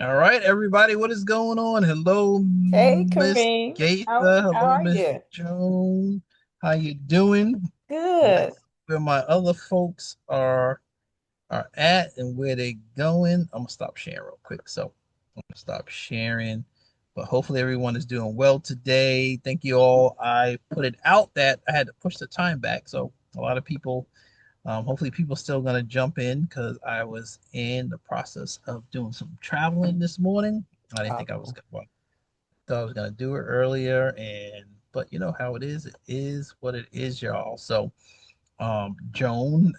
All right, everybody, what is going on? Hello, Hey, Miss Karriem. How Gaither. how Hello, are Miss you? Joan. How you doing? Good. Let's see where my other folks are at and where they going. I'm gonna stop sharing real quick. So I'm gonna stop sharing. But hopefully everyone is doing well today. Thank you all. I put it out that I had to push the time back, so a lot of people hopefully people still gonna jump in because I was in the process of doing some traveling this morning. I didn't think I was Oh, gonna, well, thought I was gonna do it earlier, and but you know how it is. It is what it is, y'all. So, Joan,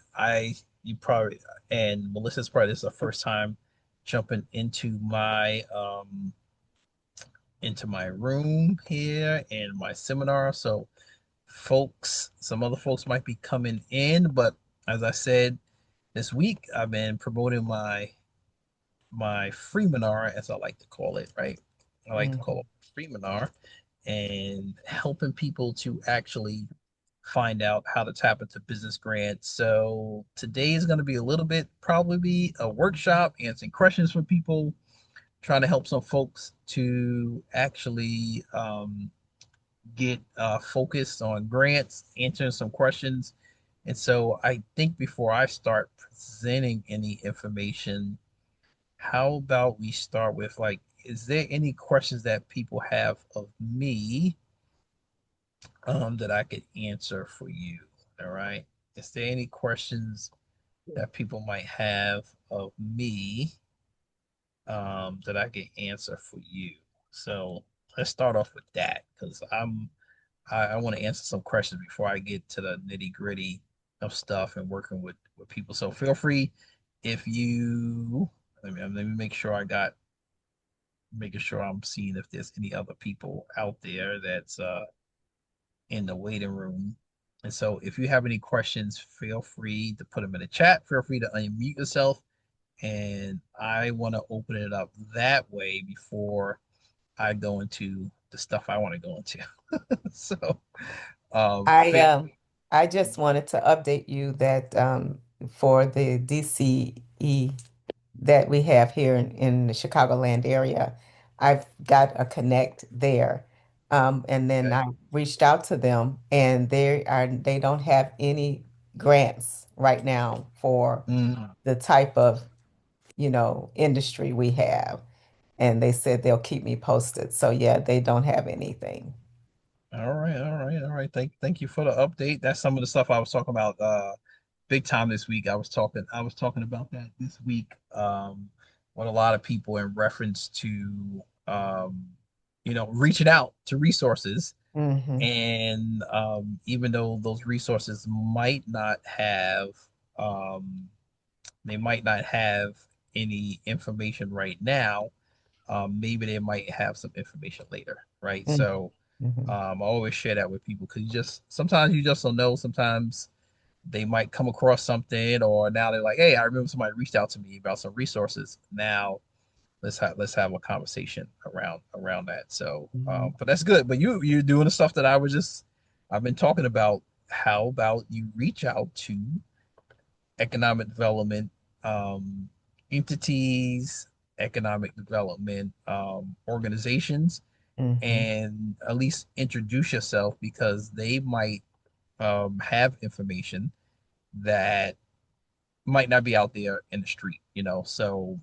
you probably and Melissa's probably this is the first time jumping into my room here and my seminar. So, some other folks might be coming in, but as I said, this week I've been promoting my Freeminar, as I like to call it, right? I like to call mhm. it Freeminar, and helping people to actually find out how to tap into business grants. So today is going to be a little bit, probably be a workshop, answering questions from people, trying to help some folks to actually get focused on grants, answering some questions. And so I think before I start presenting any information, how about we start with like, is there any questions that people have of me that I could answer for you? All right. Is there any questions that people might have of me that I can answer for you? So let's start off with that because I want to answer some questions before I get to the nitty gritty of stuff and working with people. So feel free if you let me make sure I got making sure I'm seeing if there's any other people out there that's in the waiting room. And so if you have any questions, feel free to put them in the chat. Feel free to unmute yourself. And I want to open it up that way before I go into the stuff I want to go into. So I feel I just wanted to update you that for the DCE that we have here in the Chicagoland area, I've got a connect there. And then okay. I reached out to them and they don't have any grants right now for Mm. the type of, industry we have. And they said they'll keep me posted. So yeah, they don't have anything. All right, all right. Thank you for the update. That's some of the stuff I was talking about big time this week. I was talking about that this week with a lot of people in reference to reaching out to resources, Hmm. and even though those resources um might not have any information right now, maybe they might have some information later, right? So Hmm. I always share that with people because sometimes you just don't know. Sometimes they might come across something, or now they're like, "Hey, I remember somebody reached out to me about some resources. Now let's have a conversation around that." So, Hmm. but that's good. But you're doing the stuff that I've been talking about. How about you reach out to economic development um, entities, economic development organizations, Hmm. and at least introduce yourself because they might have information that might not be out there in the street, So,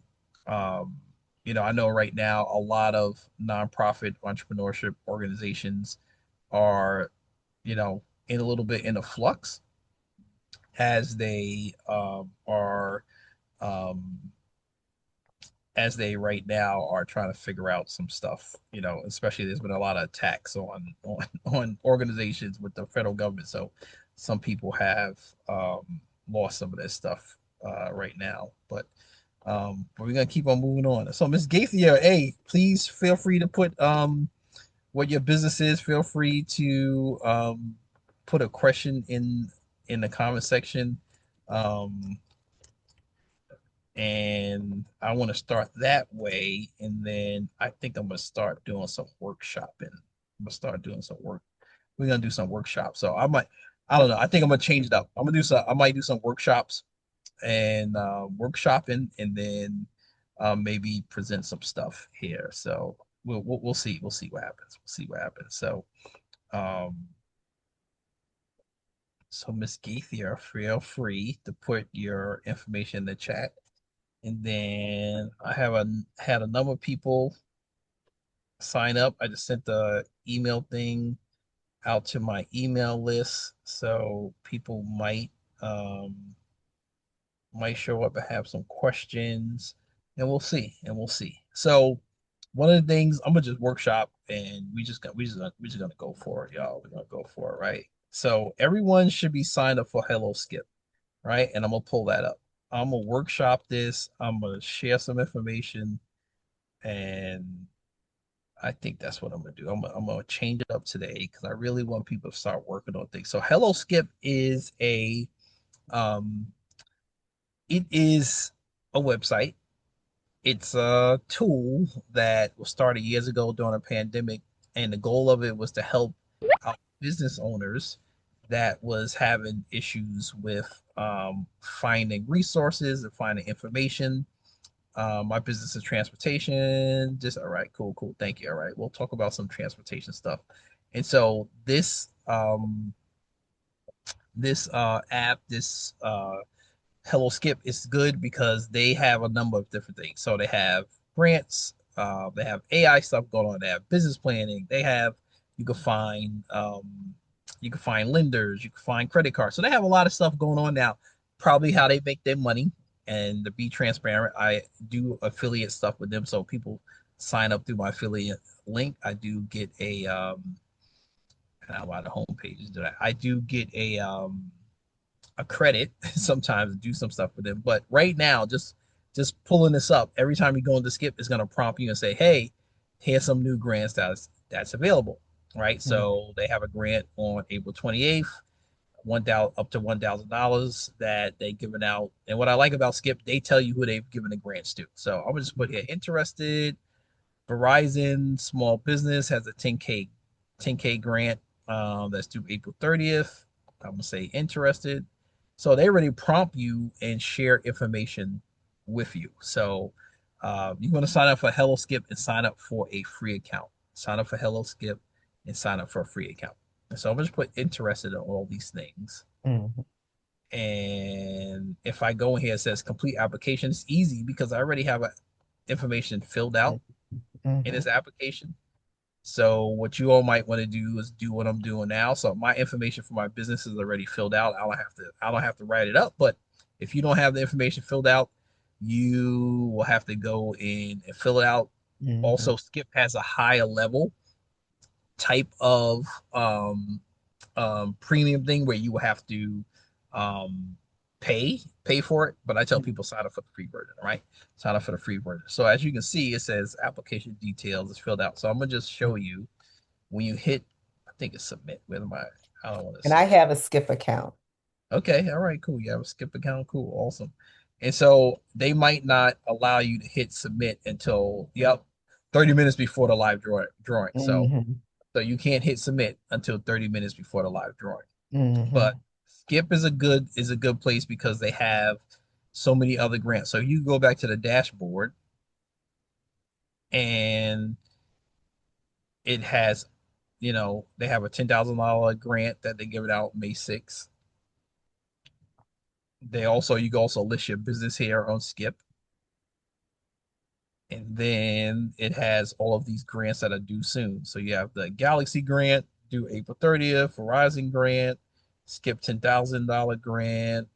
um, I know right now a lot of nonprofit entrepreneurship organizations are, in a little bit in a flux as they um, as they right now are trying to figure out some stuff, especially there's been a lot of attacks on organizations with the federal government. So some people have lost some of their stuff right now. But we're gonna keep on moving on. So Miss Gaither, hey, please feel free to put what your business is. Feel free to put a question in the comment section. Um, and I want to start that way. And then I think I'm gonna start doing some workshopping. I'm gonna start doing some work. We're gonna do some workshops. So I don't know. I think I'm gonna change it up. I might do some workshops and workshopping, and then maybe present some stuff here. So we'll see. We'll see what happens. We'll see what happens. Um, so Miss Gaither, feel free to put your information in the chat. And then I have had a number of people sign up. I just sent the email thing out to my email list, so people might show up and have some questions, and we'll see. So one of the things I'm gonna just workshop, and we just gonna go for it, y'all. We're gonna go for it, right? So everyone should be signed up for Hello Skip, right? And I'm gonna pull that up. I'm gonna workshop this. I'm gonna share some information, and I think that's what I'm gonna do. I'm gonna change it up today because I really want people to start working on things. So Hello Skip is um a website. It's a tool that was started years ago during a pandemic, and the goal of it was to help out business owners that was having issues with finding resources and finding information. My business is transportation. Just all right, cool, cool. Thank you. All right, we'll talk about some transportation stuff. And so this app, this Hello Skip is good because they have a number of different things. So they have grants, they have AI stuff going on, they have business planning, they have you can find you can find lenders, you can find credit cards. So they have a lot of stuff going on now. Probably how they make their money. And to be transparent, I do affiliate stuff with them. So people sign up through my affiliate link. I do get a lot of homepages do that. I do get a credit sometimes to do some stuff with them. But right now, just pulling this up, every time you go into Skip, it's going to prompt you and say, "Hey, here's some new grants that's available." Right. Mhm. So they have a grant on April 28th, 1,000 up to $1,000 that they giving out. And what I like about Skip, they tell you who they've given the grants to. So I'm gonna just put here interested. Verizon Small Business has a 10K grant that's due April 30th. I'm gonna say interested. So they already prompt you and share information with you. So you want to sign up for Hello Skip and sign up for a free account. Sign up for Hello Skip and sign up for a free account. And so I'm just put interested in all these things. Mhm. And if I go in here, it says complete application. It's easy because I already have information filled out in Mhm. this application. So what you all might want to do is do what I'm doing now. So my information for my business is already filled out. I don't have to write it up. But if you don't have the information filled out, you will have to go in and fill it out. Mhm. Also, Skip has a higher level type of um, premium thing where you will have to um, pay for it. But I tell Mhm. people sign up for the free version, right? Sign up for the free version. So as you can see, it says application details is filled out. So I'm gonna just show you when you hit, I think it's submit. Where am I? I don't want to And I say. have a Skip account. Okay, all right, cool. You have a skip account, cool, awesome. And so they might not allow you to hit submit until, yep, 30 minutes before the live drawing. Hmm. So you can't hit submit until 30 minutes before the live drawing. But Hmm. Skip is a good place because they have so many other grants. So you go back to the dashboard and it has, they have a $10,000 grant that they give it out May 6th. You can also list your business here on Skip. And then it has all of these grants that are due soon. So you have the Galaxy grant due April 30th, Verizon grant, Skip $10,000 grant.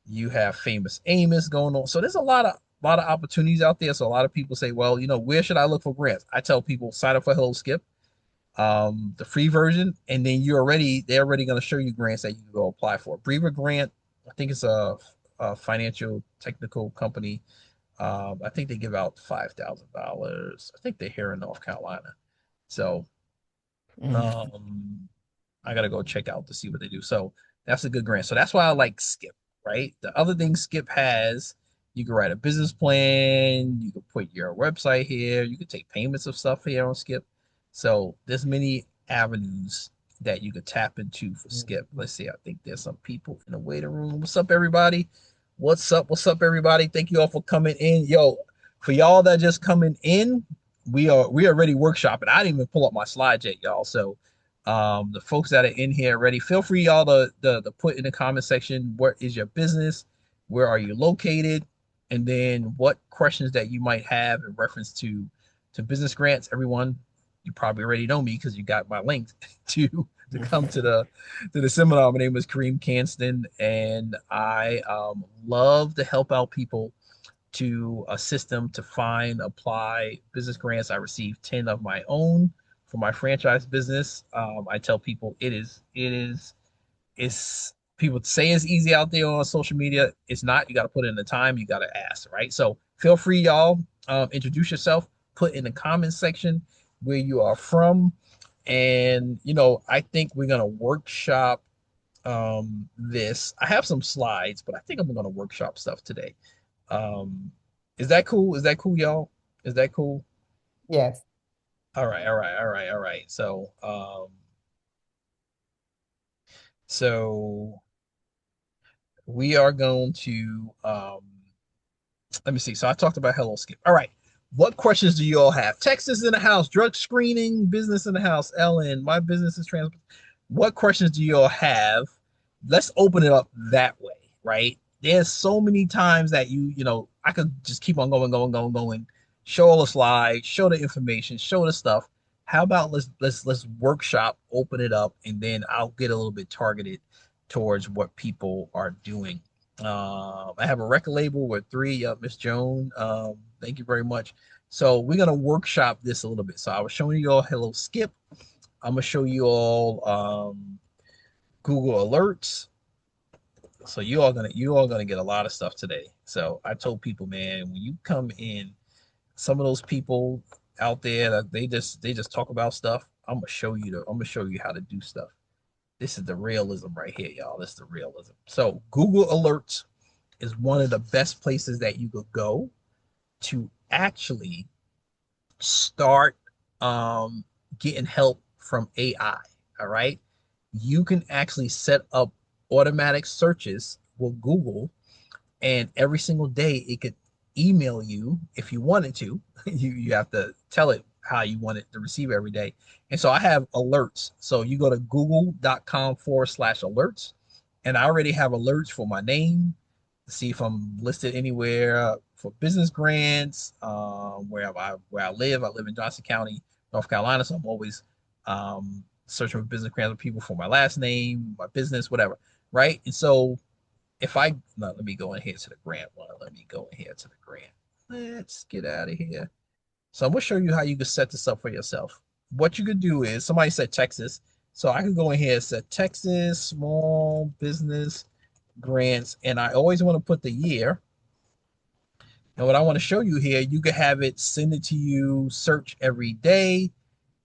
You have Famous Amos going on. So there's a lot of opportunities out there. So a lot of people say, well, where should I look for grants? I tell people sign up for Hello Skip, the free version, and then they're already going to show you grants that you can go apply for. Brever Grant, I think it's a financial technical company. I think they give out $5,000. I think they're here in North Carolina. So Hmm. um, I gotta go check out to see what they do. So that's a good grant. So that's why I like Skip, right? The other thing Skip has, you can write a business plan, you can put your website here, you can take payments of stuff here on Skip. So there's many avenues that you could tap into for Skip. Let's see, I think there's some people in the waiting room. What's up, everybody? What's up? What's up, everybody? Thank you all for coming in. Yo, for y'all that just coming in, we are already workshopping. I didn't even pull up my slides yet, y'all. So the folks that are in here already, feel free y'all to put in the comment section where is your business, where are you located, and then what questions that you might have in reference to business grants. Everyone, you probably already know me because you got my link to come to the seminar. My name is Karriem Kanston, and I love to help out people to assist them to find, apply business grants. I received 10 of my own for my franchise business. I tell people it's people say it's easy out there on social media. It's not. You got to put in the time. You got to ask, right? So feel free, y'all. Introduce yourself. Put in the comment section where you are from, and I think we're gonna workshop this. I have some slides, but I think I'm gonna workshop stuff today. Um, is that cool? Is that cool, y'all? Is that cool? Yes. All right, all right, all right, all right. So we are going to let me see. So I talked about Hello Skip. All right. What questions do you all have? Texas in the house, drug screening, business in the house, Ellen, my business is trans. What questions do you all have? Let's open it up that way, right? There's so many times that I could just keep on going, going, going, going, show all the slides, show the information, show the stuff. How about let's workshop, open it up, and then I'll get a little bit targeted towards what people are doing. I have a record label with three. Miss Joan, thank you very much. So we're gonna workshop this a little bit. So I was showing you all Hello Skip. I'm gonna show you all Google Alerts. So you all gonna get a lot of stuff today. So I told people, man, when you come in, some of those people out there that they just talk about stuff. I'm gonna show you how to do stuff. This is the realism right here, y'all. This is the realism. So Google Alerts is one of the best places that you could go to actually start getting help from AI. All right. You can actually set up automatic searches with Google, and every single day it could email you if you wanted to. You have to tell it how you want it to receive every day. And so I have alerts. So you go to google.com/alerts, and I already have alerts for my name to see if I'm listed anywhere for business grants, where I live. I live in Johnson County, North Carolina, so I'm always searching for business grants with people for my last name, my business, whatever, right? And so if I no, let me go in here to the grant one. Let me go in here to the grant. Let's get out of here. So I'm gonna show you how you can set this up for yourself. What you could do is somebody said Texas, so I could go in here and set Texas small business grants, and I always want to put the year. And what I want to show you here, you can have it send it to you, search every day,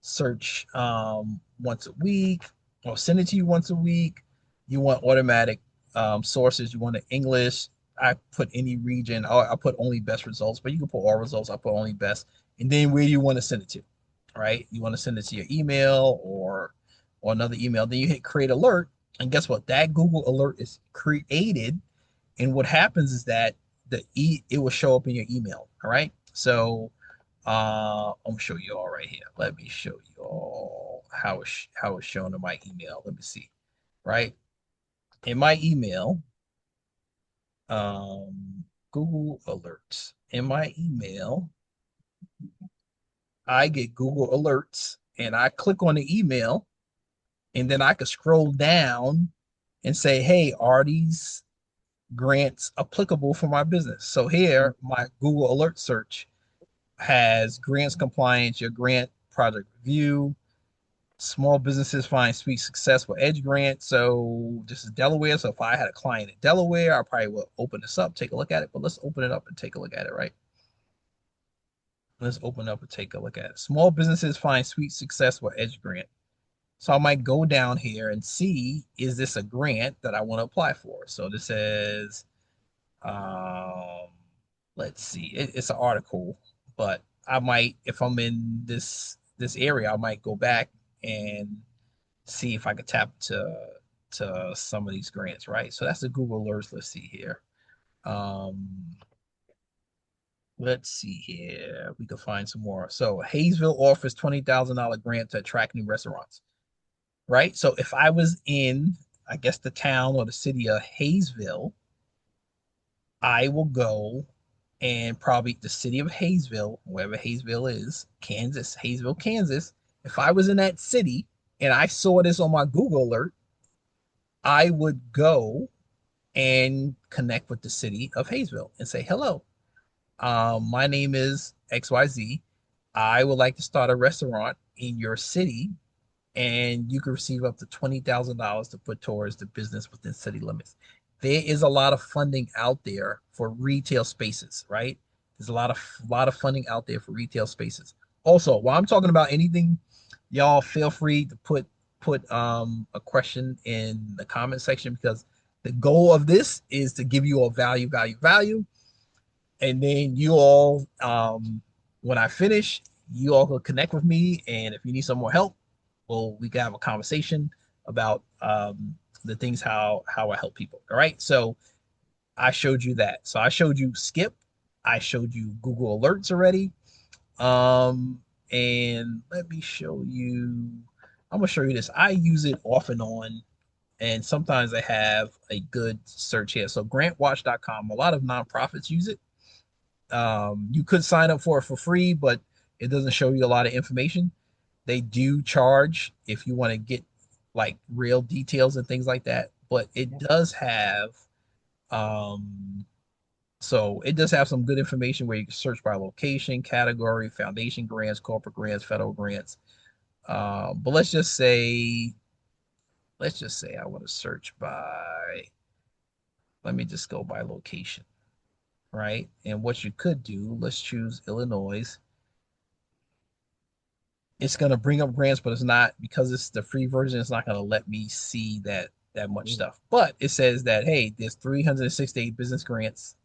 search once a week, or send it to you once a week. You want automatic sources, you want it English. I put any region, or I put only best results, but you can put all results. I put only best. And then where you want to send it to, right? You want to send it to your email or another email. Then you hit create alert. And guess what? That Google alert is created. And what happens is that it will show up in your email. All right. So I'm gonna show you all right here. Let me show you all how it's shown in my email. Let me see. Right in my email, Google Alerts. In my email, I get Google Alerts, and I click on the email, and then I can scroll down and say, "Hey, are these grants applicable for my business?" So here, my Google Alert search has grants compliance, your grant project review, small businesses find sweet success with Edge Grant. So this is Delaware. So if I had a client in Delaware, I probably would open this up, take a look at it. But let's open it up and take a look at it, right? Let's open up and take a look at it. Small businesses find sweet success with Edge Grant. So I might go down here and see, is this a grant that I want to apply for? So this says, um, let's see, it's an article, but I might, if I'm in this area, I might go back and see if I could tap to some of these grants, right? So that's the Google alerts. Let's see here. Um, let's see here. We can find some more. So Hayesville offers $20,000 grant to attract new restaurants. Right. So if I was in, I guess, the town or the city of Hayesville, I will go and probably the city of Hayesville, wherever Hayesville is, Kansas, Hayesville, Kansas. If I was in that city and I saw this on my Google alert, I would go and connect with the city of Hayesville and say, hello, my name is XYZ. I would like to start a restaurant in your city, and you can receive up to $20,000 to put towards the business within city limits. There is a lot of funding out there for retail spaces, right? There's a lot of funding out there for retail spaces. Also, while I'm talking about anything, y'all feel free to put a question in the comment section, because the goal of this is to give you all value, value, value, and then you all, when I finish, you all will connect with me, and if you need some more help, well, we can have a conversation about the things, how I help people. All right, so I showed you that. So I showed you Skip, I showed you Google Alerts already, um, and let me show you. I'm gonna show you this. I use it off and on, and sometimes I have a good search here. So grantwatch.com, a lot of nonprofits use it. You could sign up for it for free, but it doesn't show you a lot of information. They do charge if you want to get like real details and things like that, but it does have um it does have some good information where you can search by location, category, foundation grants, corporate grants, federal grants. But let's just say I want to search by, let me just go by location, right? And what you could do, let's choose Illinois. It's going to bring up grants, but it's not, because it's the free version. It's not going to let me see that much Mhm. stuff. But it says that, hey, there's 368 business grants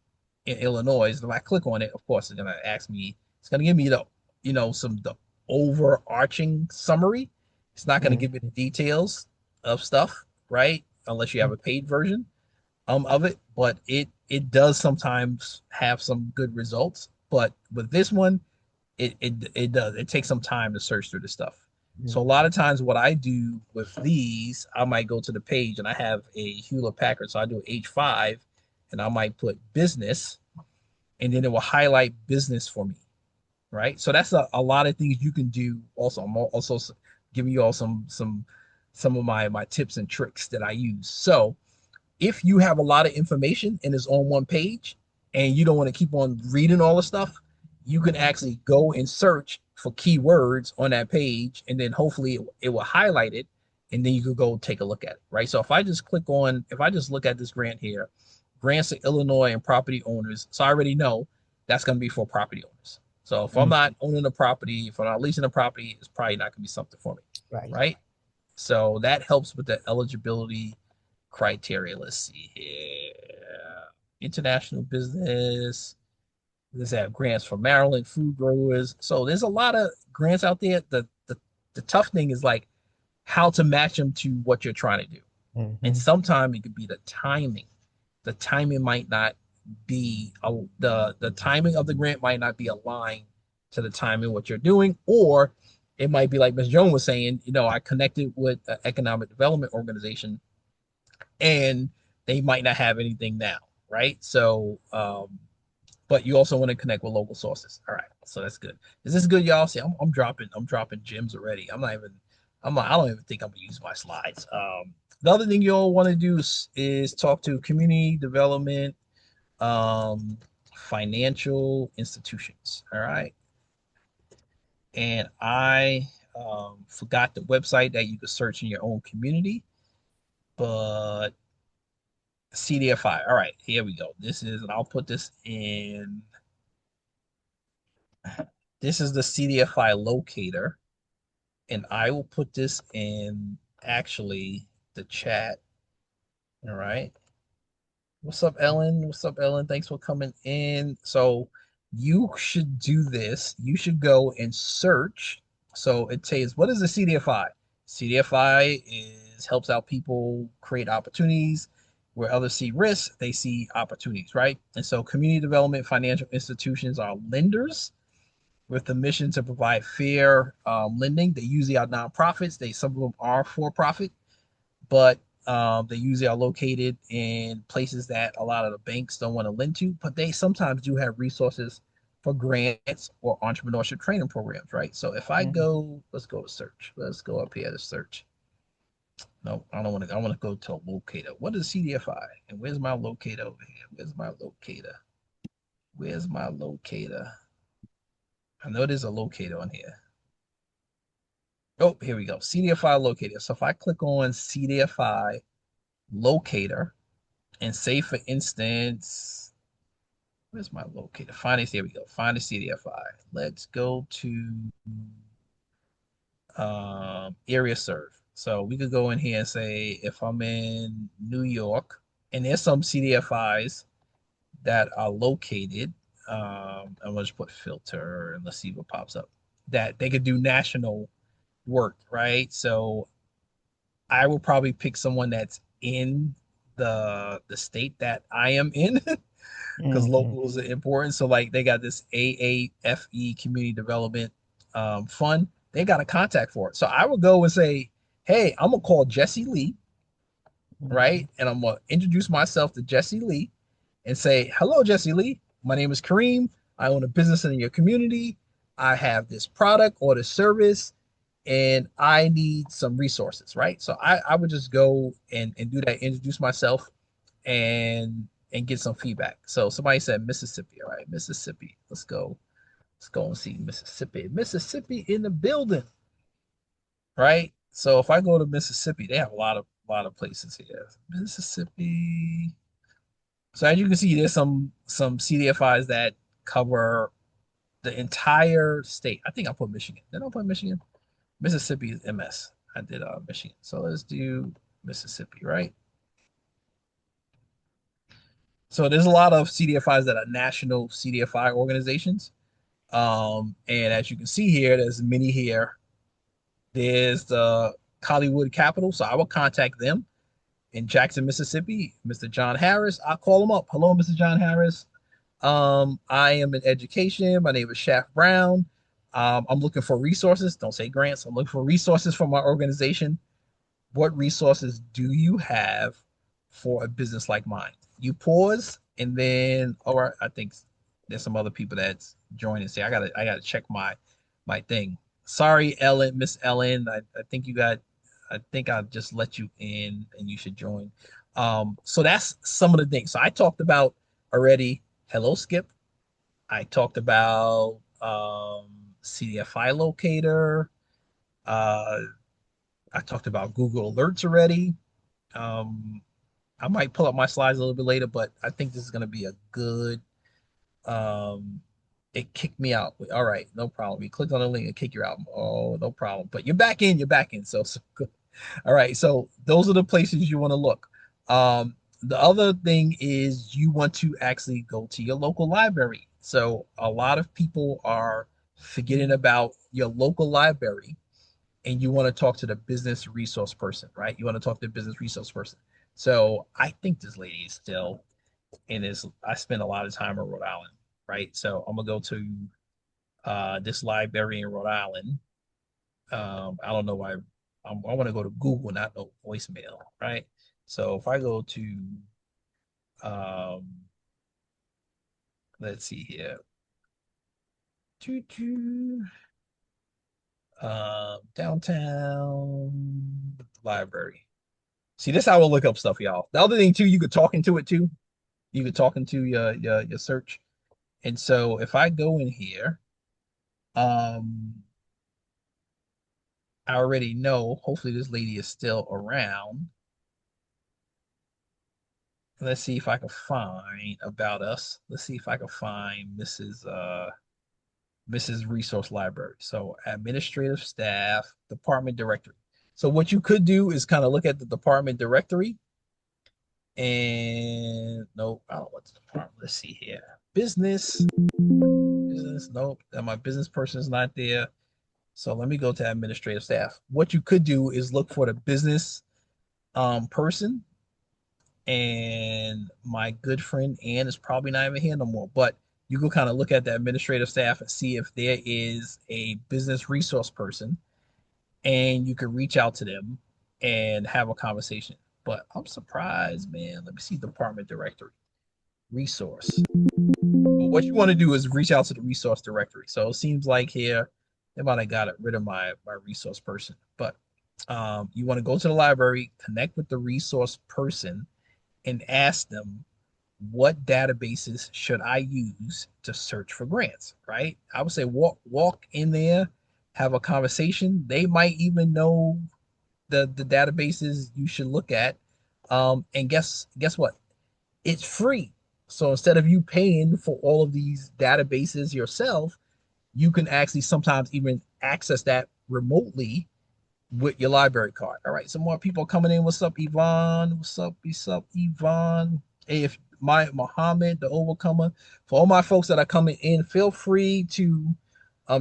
in Illinois. If I click on it, of course, it's going to ask me. It's going to give me the overarching summary. It's not going to give me the details of stuff, right? Unless you have a paid version of it. But it does sometimes have some good results. But with this one, it does. It takes some time to search through the stuff. So a Mhm. lot of times what I do with these, I might go to the page and I have a Hewlett Packard. So I do H5 and I might put business, and then it will highlight business for me. Right. So that's a lot of things you can do. Also, I'm also giving you all some of my tips and tricks that I use. So if you have a lot of information and it's on one page and you don't want to keep on reading all the stuff, you can actually go and search for keywords on that page, and then hopefully it will highlight it, and then you could go take a look at it, right? So if I just look at this grant here, grants to Illinois and property owners. So I already know that's going to be for property owners. So if I'm Mhm. not owning a property, if I'm not leasing a property, it's probably not going to be something for me, Right. right? So that helps with the eligibility criteria. Let's see here. International business. Let's have grants for Maryland food growers. So there's a lot of grants out there. The tough thing is like how to match them to what you're trying to do. And Mhm. sometimes it could be the timing. The timing might not be the timing of the grant might not be aligned to the timing what you're doing, or it might be like Ms. Jones was saying. I connected with an economic development organization, and they might not have anything now, right? So, but you also want to connect with local sources. All right, so that's good. Is this good, y'all? See, I'm dropping gems already. I don't even think I'm gonna use my slides. The other thing you'll want to do is talk to community development, um, financial institutions. All right, and I forgot the website that you could search in your own community, but CDFI. All right, here we go. And I'll put this in. This is the CDFI locator, and I will put this in actually the chat. All right. What's up, Ellen? What's up, Ellen? Thanks for coming in. So you should do this. You should go and search. So it says, what is the CDFI? CDFI is helps out people create opportunities. Where others see risks, they see opportunities, right? And so community development financial institutions are lenders with the mission to provide fair lending. They usually are nonprofits. Some of them are for profit, but they usually are located in places that a lot of the banks don't want to lend to. But they sometimes do have resources for grants or entrepreneurship training programs, right? So if I Mhm. go, let's go to search. Let's go up here to search. No, I don't want to. I want to go to a locator. What is CDFI? And where's my locator over here? Where's my locator? Where's my locator? I know there's a locator on here. Oh, here we go. CDFI locator. So if I click on CDFI locator and say, for instance, where's my locator? Find it. Here we go. Find the CDFI. Let's go to area serve. So we could go in here and say if I'm in New York, and there's some CDFIs that are located. I'm gonna just put filter and let's see what pops up. That they could do national work, right? So I will probably pick someone that's in the state that I am in because Mhm. locals are important. So like they got this AAFE Community Development Fund. They got a contact for it. So I would go and say, hey, I'm gonna call Jesse Lee, Mhm. right? And I'm gonna introduce myself to Jesse Lee and say, hello, Jesse Lee. My name is Karriem. I own a business in your community. I have this product or this service and I need some resources, right? So I would just go and do that, introduce myself and get some feedback. So somebody said Mississippi, all right, Mississippi. Let's go. Let's go and see Mississippi. Mississippi in the building, right? So if I go to Mississippi, they have a lot of places here. Mississippi. So as you can see, there's some CDFIs that cover the entire state. I think I put Michigan. Did I put Michigan? Mississippi is MS. I did Michigan. So let's do Mississippi, right? So there's a lot of CDFIs that are national CDFI organizations. And as you can see here, there's many here. There's the Hollywood Capital. So I will contact them in Jackson, Mississippi. Mr. John Harris. I'll call him up. Hello, Mr. John Harris. I am in education. My name is Shaft Brown. I'm looking for resources. Don't say grants. I'm looking for resources for my organization. What resources do you have for a business like mine? You pause and then, all right, I think there's some other people that's joining. Say, I gotta check my thing. Sorry, Ellen, Miss Ellen. I think you got. I think I'll just let you in and you should join. So that's some of the things. So I talked about already. Hello, Skip. I talked about CDFI locator. Uh, I talked about Google Alerts already. Um, I might pull up my slides a little bit later, but I think this is going to be a good. Um, it kicked me out. All right, no problem. You clicked on the link and kick you out. Oh, no problem. But you're back in. You're back in. So good. All right. So those are the places you want to look. The other thing is you want to actually go to your local library. So a lot of people are forgetting about your local library and you want to talk to the business resource person, right? You want to talk to the business resource person. So I think this lady is still in this. I spend a lot of time in Rhode Island, right? So I'm gonna go to this library in Rhode Island. I don't know why. I want to go to Google, not no voicemail, right? So if I go to, um, let's see here, downtown library. See, this is how I will look up stuff, y'all. The other thing too, you could talk into it too. You could talk into your search. And so if I go in here, um, I already know. Hopefully, this lady is still around. Let's see if I can find about us. Let's see if I can find Mrs. Resource Library. So administrative staff, department directory. So what you could do is kind of look at the department directory and no, I don't want the department. Let's see here. Business. Nope, my business person is not there. So let me go to administrative staff. What you could do is look for the business person and my good friend Ann is probably not even here no more. But you can kind of look at the administrative staff and see if there is a business resource person, and you can reach out to them and have a conversation. But I'm surprised, man. Let me see department directory resource. But what you want to do is reach out to the resource directory. So it seems like here they might have got rid of my resource person. But you want to go to the library, connect with the resource person, and ask them what databases should I use to search for grants, right? I would say walk in there, have a conversation. They might even know the databases you should look at. And guess what? It's free. So instead of you paying for all of these databases yourself, you can actually sometimes even access that remotely with your library card. All right, some more people coming in. What's up, Yvonne? What's up, Yvonne? Hey, if my Muhammad, the overcomer, for all my folks that are coming in, feel free to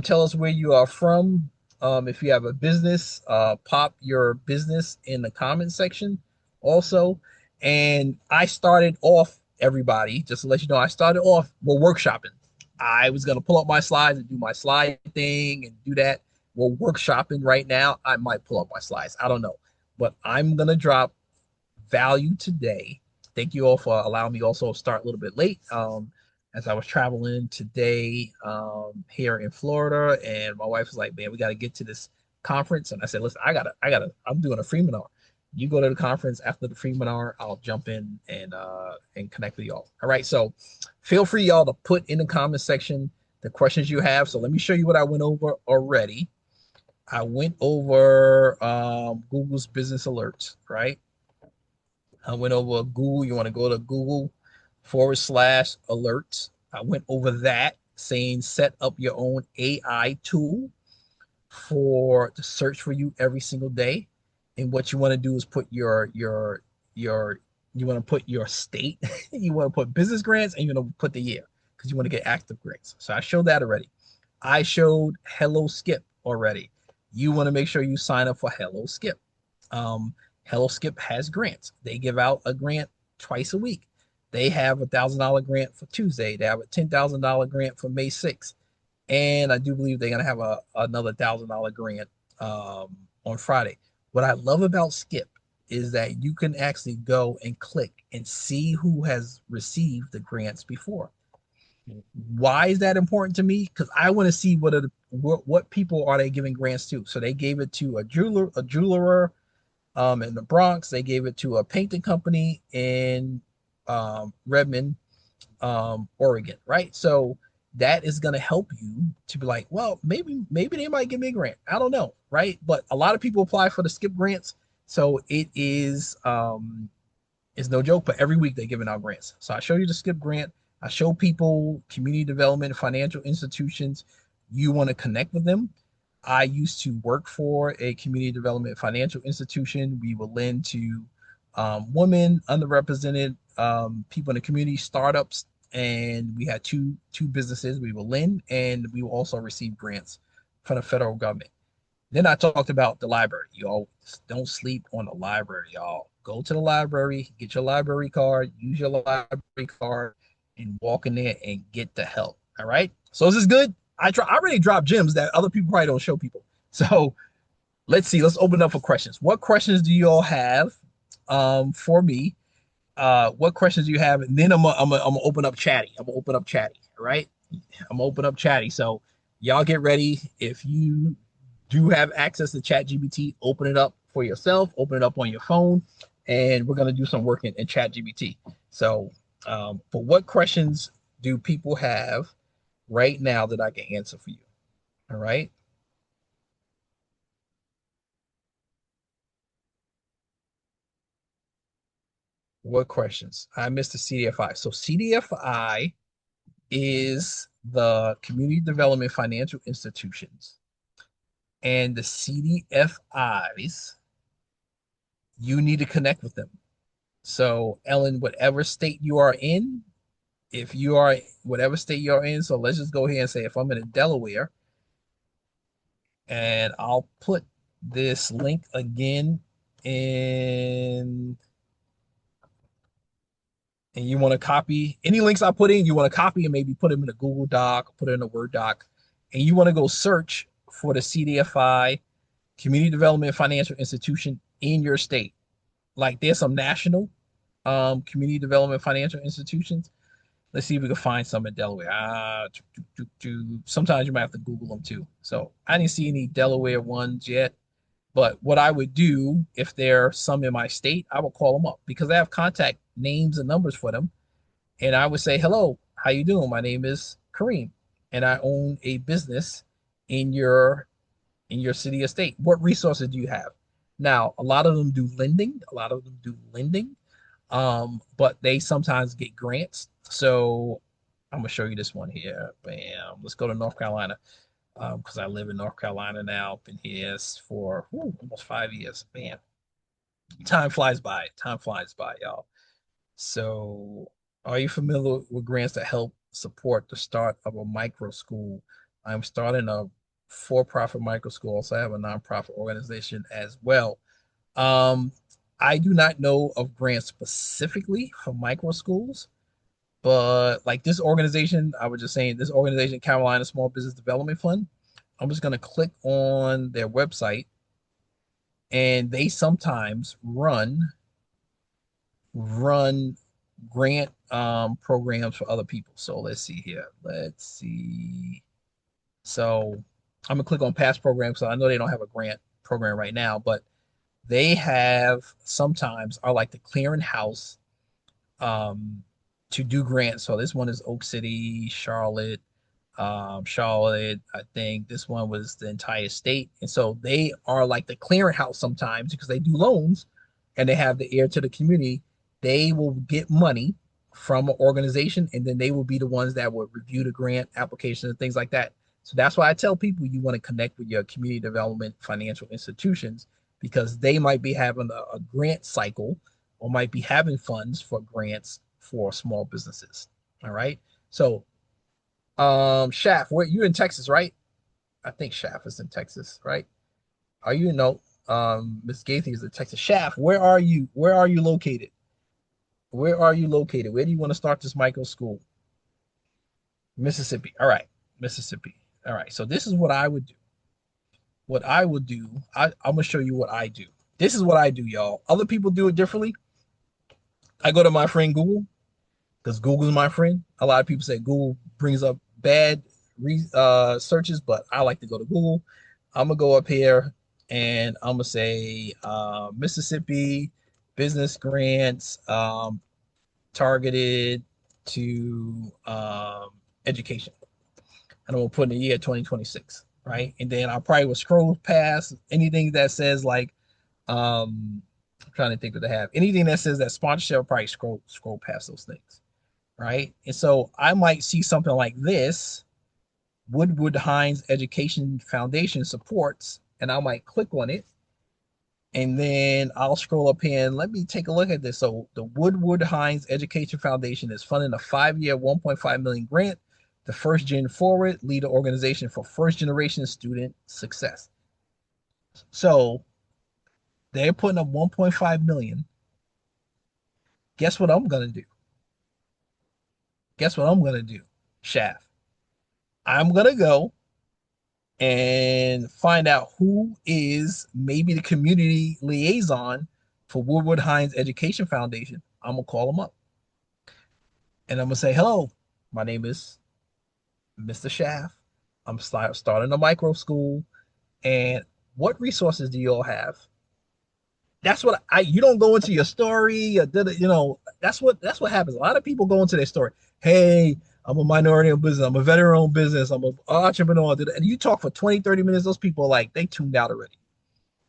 tell us where you are from. If you have a business, pop your business in the comment section also. And I started off, everybody, just to let you know, I started off with workshopping. I was going to pull up my slides and do my slide thing and do that. We're workshopping right now. I might pull up my slides. I don't know. But I'm going to drop value today. Thank you all for allowing me also to start a little bit late. As I was traveling today here in Florida, and my wife was like, "Man, we got to get to this conference." And I said, "Listen, I'm doing a Freeminar. You go to the conference after the Freeminar. I'll jump in and connect with y'all. All right. So feel free, y'all, to put in the comment section the questions you have. So let me show you what I went over already. I went over Google's business alerts, right? I went over Google. You want to go to Google /alerts. I went over that saying set up your own AI tool for to search for you every single day. And what you want to do is put your you want to put your state, you want to put business grants, and you want to put the year because you want to get active grants. So I showed that already. I showed Hello Skip already. You want to make sure you sign up for Hello Skip. Um, Hello Skip has grants. They give out a grant twice a week. They have $1,000 grant for Tuesday. They have a $10,000 grant for May 6th. And I do believe they're gonna have another $1,000 grant on Friday. What I love about Skip is that you can actually go and click and see who has received the grants before. Why is that important to me? Because I want to see what people are they giving grants to. So they gave it to a jeweler in the Bronx. They gave it to a painting company in Redmond, Oregon, right? So that is going to help you to be like, well, maybe they might give me a grant. I don't know, right? But a lot of people apply for the skip grants, so it's no joke. But every week they're giving out grants. So I show you the skip grant. I show people community development, financial institutions. You want to connect with them. I used to work for a community development financial institution. We would lend to women, underrepresented people in the community, startups, and we had two businesses. We will lend, and we will also receive grants from the federal government. Then I talked about the library. Y'all don't sleep on the library, y'all. Go to the library, get your library card, use your library card, and walk in there and get the help. All right. So is this good? I already dropped gems that other people probably don't show people. So let's see. Let's open up for questions. What questions do you all have for me? What questions do you have? And then I'm gonna open up chatty. I'm gonna open up chatty. All right. I'm gonna open up chatty. So y'all get ready. If you do have access to ChatGPT, open it up for yourself, open it up on your phone, and we're gonna do some work in ChatGPT. So for what questions do people have right now that I can answer for you? All right. What questions? I missed the CDFI. So CDFI is the Community Development Financial Institutions, and the CDFIs, you need to connect with them. So, Ellen, whatever state you are in, if you are whatever state you're in, so let's just go ahead and say if I'm in Delaware, and I'll put this link again in and you want to copy any links I put in, you want to copy and maybe put them in a Google Doc, put it in a Word doc, and you want to go search for the CDFI Community Development Financial Institution in your state. Like there's some national community development financial institutions. Let's see if we can find some in Delaware. Sometimes you might have to Google them too. So I didn't see any Delaware ones yet. But what I would do if there are some in my state, I would call them up because I have contact names and numbers for them, and I would say, "Hello, how you doing? My name is Kareem, and I own a business in your city or state. What resources do you have?" Now, a lot of them do lending. A lot of them do lending, but they sometimes get grants. So I'm gonna show you this one here. Bam. Let's go to North Carolina because I live in North Carolina now. Been here for almost 5 years. Man, time flies by. Time flies by, y'all. So, are you familiar with grants that help support the start of a micro school? I'm starting a for-profit micro school, so I have a nonprofit organization as well. Um, I do not know of grants specifically for micro schools, but like this organization, I was just saying, this organization, Carolina Small Business Development Fund, I'm just going to click on their website, and they sometimes run grant programs for other people. So let's see here. Let's see. So I'm gonna click on past programs. So I know they don't have a grant program right now, but they have sometimes are like the clearinghouse um, to do grants. So this one is Oak City, Charlotte. I think this one was the entire state, and so they are like the clearinghouse sometimes because they do loans and they have the ear to the community. They will get money from an organization, and then they will be the ones that will review the grant application and things like that. So that's why I tell people you want to connect with your community development financial institutions because they might be having a grant cycle or might be having funds for grants for small businesses. All right. So Shaft, where you in Texas, right? I think Shaft is in Texas, right? Are you no? Miss Gaithy is in Texas. Shaft, where are you? Where are you located? Where are you located? Where do you want to start this micro school? Mississippi. All right, Mississippi. All right. So this is what I would do. What I would do, I'm gonna show you what I do. This is what I do, y'all. Other people do it differently. I go to my friend Google because Google is my friend. A lot of people say Google brings up bad searches, but I like to go to Google. I'm gonna go up here and I'm gonna say Mississippi business grants targeted to education, and I'm gonna put in the year 2026, right? And then I probably will scroll past anything that says like I'm trying to think what they have. Anything that says that sponsorship, I'll probably scroll past those things, right? And so I might see something like this Woodward Hines Education Foundation supports, and I might click on it, and then I'll scroll up here and let me take a look at this. So the Woodward Hines Education Foundation is funding a 5-year, 1.5 million grant to First Gen Forward, lead an organization for first generation student success. So they're putting up 1.5 million. Guess what I'm gonna do? Guess what I'm gonna do? Shaft. I'm gonna go and find out who is maybe the community liaison for Woodward Hines Education Foundation. I'm gonna call them up and I'm gonna say, "Hello, my name is Mr. Shaft. I'm starting a micro school, and what resources do you all have?" That's what I. You don't go into your story, or that's what happens. A lot of people go into their story. Hey, I'm a minority owned business. I'm a veteran owned business. I'm an entrepreneur. And you talk for 20, 30 minutes. Those people are like, they tuned out already.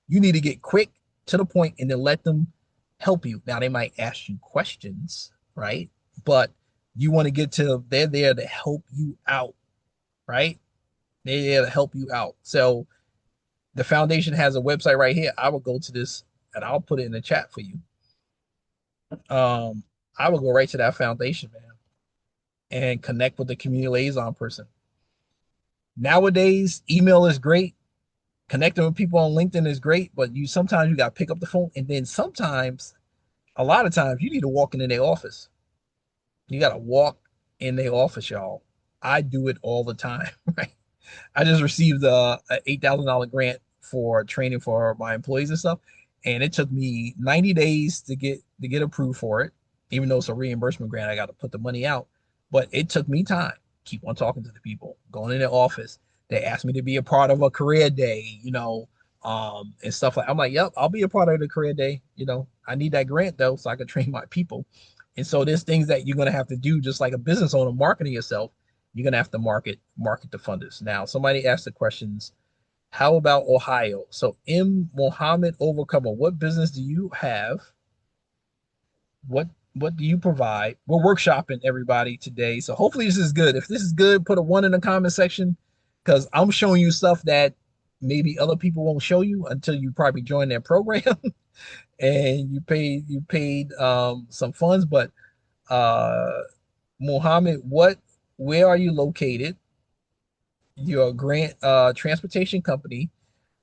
You need to get quick to the point and then let them help you. Now, they might ask you questions, right? But you want to get to, they're there to help you out, right? They're there to help you out. So the foundation has a website right here. I will go to this and I'll put it in the chat for you. Um, I will go right to that foundation, man, and connect with the community liaison person. Nowadays, email is great. Connecting with people on LinkedIn is great, but you sometimes you got to pick up the phone, and then sometimes, a lot of times, you need to walk into their office. You got to walk in the office, y'all. I do it all the time, right? I just received a $8,000 grant for training for my employees and stuff, and it took me 90 days to get approved for it. Even though it's a reimbursement grant, I got to put the money out, but it took me time. Keep on talking to the people, going in the office. They asked me to be a part of a career day, and stuff like. I'm like, yep, I'll be a part of the career day. I need that grant though, so I can train my people. And so there's things that you're gonna have to do, just like a business owner marketing yourself. You're gonna have to market the funders. Now, somebody asked the questions. How about Ohio? So, M. Mohammed Overcomer, what business do you have? What do you provide? We're workshopping everybody today, so hopefully this is good. If this is good, put a one in the comment section because I'm showing you stuff that maybe other people won't show you until you probably join their program and you paid some funds. But Mohammed, where are you located? You're a grant transportation company.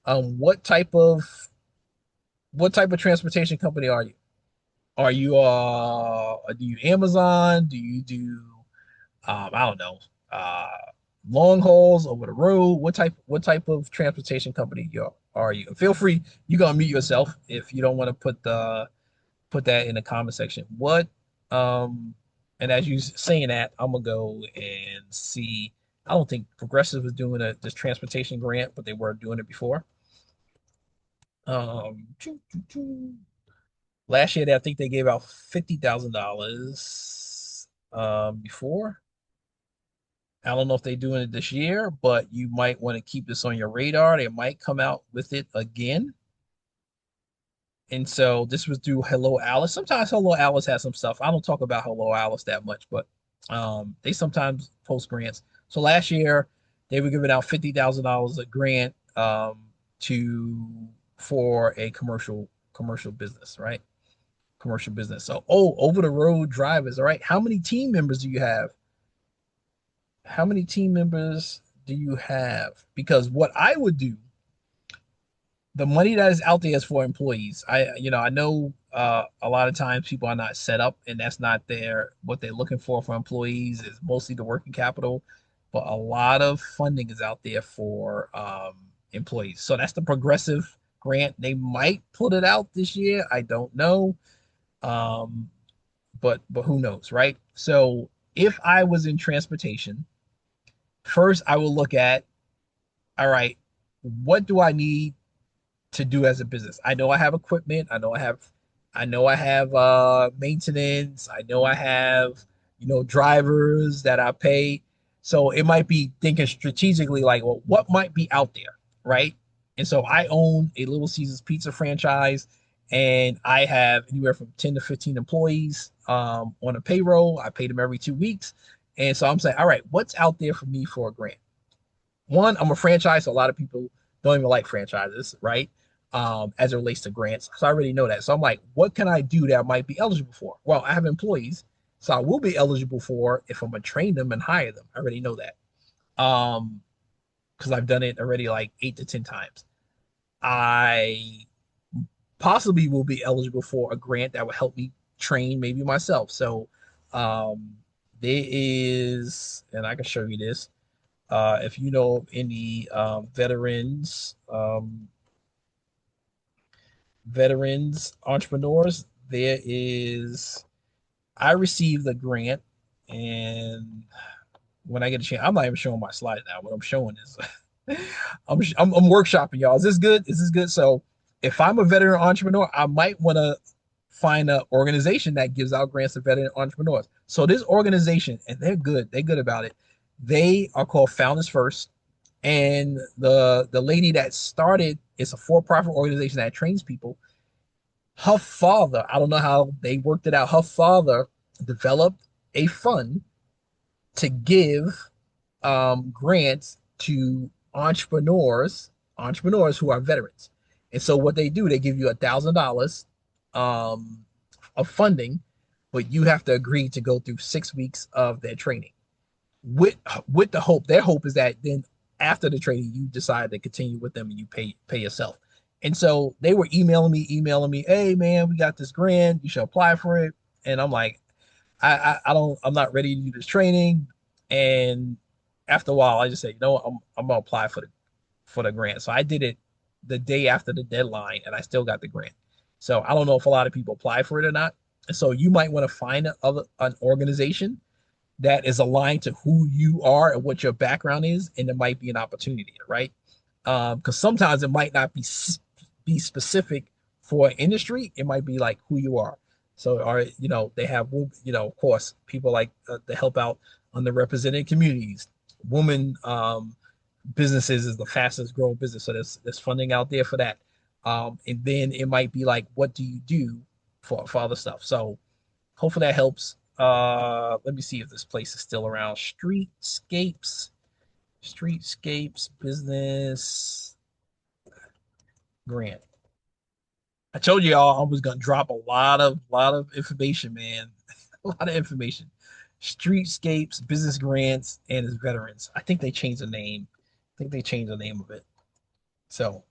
What type of transportation company are you? Are you do you Amazon? Do you do I don't know, uh long hauls over the road? What type of transportation company are you? Feel free, you gonna mute yourself if you don't want to put that in the comment section. What and as you saying that, I'm gonna go and see. I don't think Progressive was doing this transportation grant, but they were doing it before. Choo, choo, choo. Last year, I think they gave out $50,000 before. I don't know if they're doing it this year, but you might want to keep this on your radar. They might come out with it again. And so this was through Hello Alice. Sometimes Hello Alice has some stuff. I don't talk about Hello Alice that much, but they sometimes post grants. So last year they were giving out $50,000 a grant to for a commercial business, right? Commercial business. So, over the road drivers. All right. How many team members do you have? How many team members do you have? Because what I would do, the money that is out there is for employees. I know a lot of times people are not set up, and that's not their what they're looking for employees is mostly the working capital, but a lot of funding is out there for employees. So that's the progressive grant. They might put it out this year. I don't know. Um, but who knows, right? So if I was in transportation, first I will look at, all right, what do I need to do as a business? I know I have equipment. I know I have maintenance. I know I have, drivers that I pay. So it might be thinking strategically like, well, what might be out there, right? And so I own a Little Caesars Pizza franchise and I have anywhere from 10 to 15 employees on a payroll. I pay them every 2 weeks. And so I'm saying, all right, what's out there for me for a grant? One, I'm a franchise, so a lot of people don't even like franchises, right? As it relates to grants. So I already know that. So I'm like, what can I do that I might be eligible for? Well, I have employees, so I will be eligible for if I'm gonna train them and hire them. I already know that. Um, because I've done it already like 8 to 10 times. I possibly will be eligible for a grant that will help me train maybe myself. So um there is, and I can show you this. If you know of any veterans entrepreneurs, there is. I received a grant, and when I get a chance, I'm not even showing my slide now. What I'm showing is I'm workshopping y'all. Is this good? Is this good? So if I'm a veteran entrepreneur, I might want to find an organization that gives out grants to veteran entrepreneurs. So this organization, and they're good. They're good about it. They are called Founders First, and the lady that started, it's a for-profit organization that trains people. Her father, I don't know how they worked it out. Her father developed a fund to give grants to entrepreneurs who are veterans. And so what they do, they give you $1,000 um, of funding, but you have to agree to go through 6 weeks of their training with with the hope. Their hope is that then after the training, you decide to continue with them and you pay yourself. And so they were emailing me, hey man, we got this grant, you should apply for it. And I'm like, I don't, I'm not ready to do this training. And after a while, I just say, you know what, I'm gonna apply for the grant. So I did it the day after the deadline, and I still got the grant. So I don't know if a lot of people apply for it or not. And so you might want to find an organization that is aligned to who you are and what your background is, and there might be an opportunity, right? Because sometimes it might not be specific for an industry. It might be like who you are. So, are they have of course, people like to help out underrepresented communities. Woman businesses is the fastest growing business, so there's funding out there for that. And then it might be like, what do you do for other stuff? So hopefully that helps. Let me see if this place is still around. Streetscapes Business Grant. I told you all I was gonna drop a lot of information, man. A lot of information. Streetscapes Business Grants and its veterans. I think they changed the name. I think they changed the name of it. So,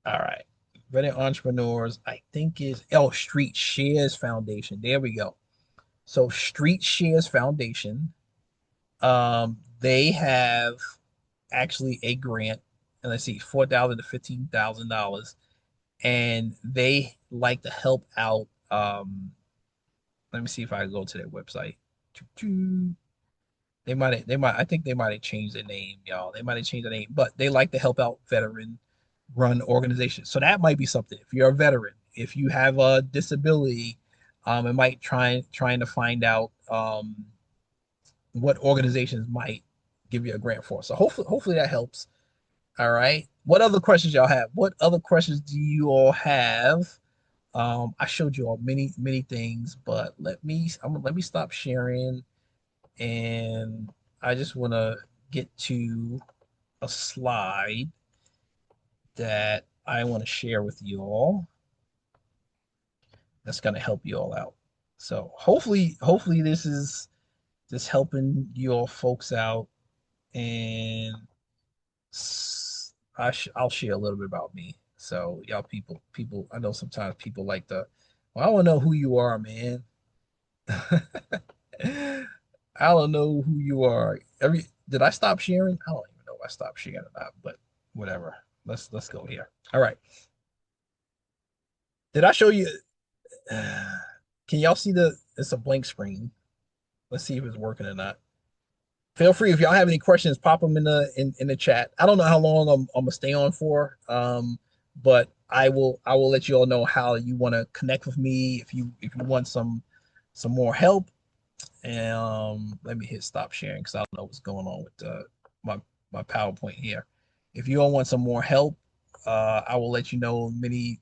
all right. Veteran entrepreneurs, I think is Street Shares Foundation. There we go. So Street Shares Foundation, they have actually a grant, and let's see, $4,000 to $15,000, and they like to help out. Let me see if I can go to their website. I think they might have changed their name, y'all. They might have changed the name, but they like to help out veteran run organizations. So that might be something. If you're a veteran, if you have a disability, it might trying to find out what organizations might give you a grant for. So hopefully that helps. All right. What other questions y'all have? What other questions do you all have? I showed you all many things, but let me stop sharing, and I just want to get to a slide that I want to share with you all. That's going to help you all out. So hopefully this is just helping you all folks out, and I'll share a little bit about me. So y'all people, I know sometimes people like to, well, I want to know who you are, man. I don't know who you are. Did I stop sharing? I don't even know if I stopped sharing or not, but whatever. Let's go here. All right. Did I show you? Can y'all see it's a blank screen? Let's see if it's working or not. Feel free if y'all have any questions, pop them in the chat. I don't know how long I'm gonna stay on for, but I will let you all know how you want to connect with me if you want some more help. And let me hit stop sharing because I don't know what's going on with my my PowerPoint here. If you all want some more help, I will let you know many